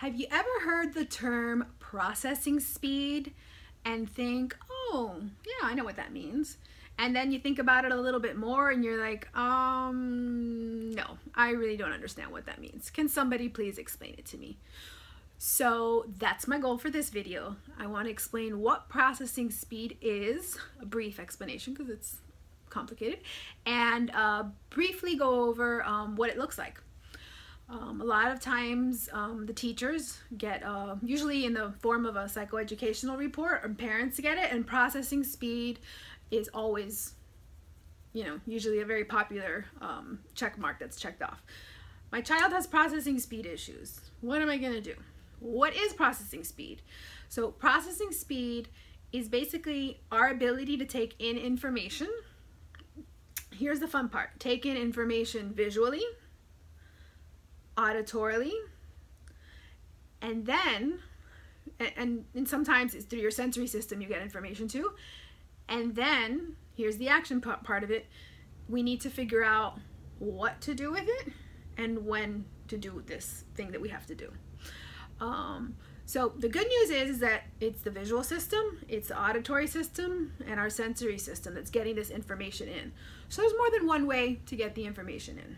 Have you ever heard the term processing speed and think, oh, yeah, I know what that means? And then you think about it a little bit more and you're like, no, I really don't understand what that means. Can somebody please explain it to me? So that's my goal for this video. I want to explain what processing speed is, a brief explanation because it's complicated, and briefly go over what it looks like. A lot of times the teachers get, usually in the form of a psychoeducational report, or parents get it, and processing speed is always, usually a very popular check mark that's checked off. My child has processing speed issues. What am I going to do? What is processing speed? So processing speed is basically our ability to take in information. Here's the fun part. Take in information visually, auditorily, and then and sometimes it's through your sensory system you get information too, and then here's the action part of it. We need to figure out what to do with it and when to do this thing that we have to do. So the good news is that it's the visual system, it's the auditory system, and our sensory system that's getting this information in. So there's more than one way to get the information in.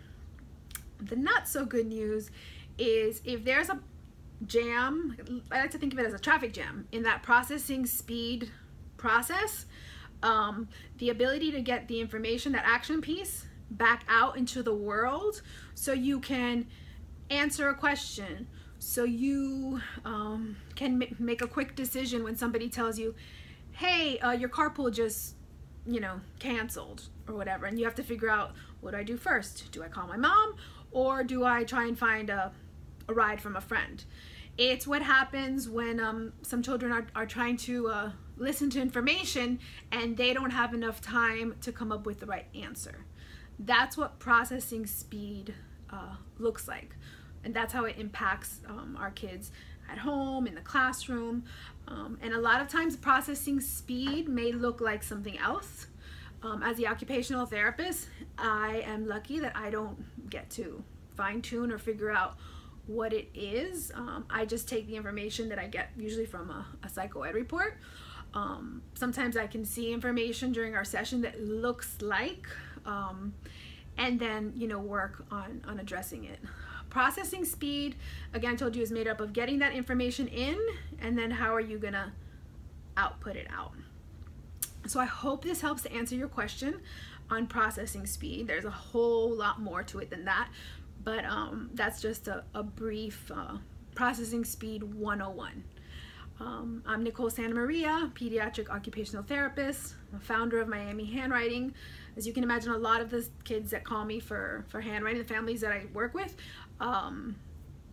The not so good news is if there's a jam, I like to think of it as a traffic jam, in that processing speed process, the ability to get the information, that action piece, back out into the world so you can answer a question, so you can make a quick decision when somebody tells you, hey, your carpool just canceled or whatever, and you have to figure out, what do I do first? Do I call my mom, or do I try and find a ride from a friend? It's what happens when some children are trying to listen to information and they don't have enough time to come up with the right answer. That's what processing speed looks like, and that's how it impacts our kids at home, in the classroom, and a lot of times processing speed may look like something else. As the occupational therapist, I am lucky that I don't get to fine-tune or figure out what it is. I just take the information that I get usually from a psychoed report. Sometimes I can see information during our session that looks like, and then work on addressing it. Processing speed, again, I told you, is made up of getting that information in, and then how are you gonna output it out. So I hope this helps to answer your question on processing speed. There's a whole lot more to it than that, but that's just a brief processing speed 101. I'm Nicole Santa Maria, pediatric occupational therapist, founder of Miami Handwriting. As you can imagine, a lot of the kids that call me for handwriting, the families that I work with,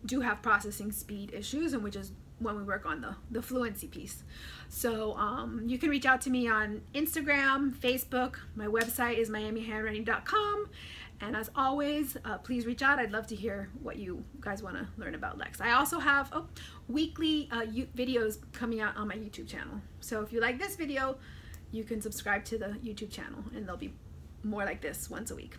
do have processing speed issues, and which is when we work on the fluency piece. So you can reach out to me on Instagram, Facebook. My website is miamihandwriting.com. And as always, please reach out. I'd love to hear what you guys want to learn about Lex. I also have weekly videos coming out on my YouTube channel. So if you like this video, you can subscribe to the YouTube channel, and there'll be more like this once a week.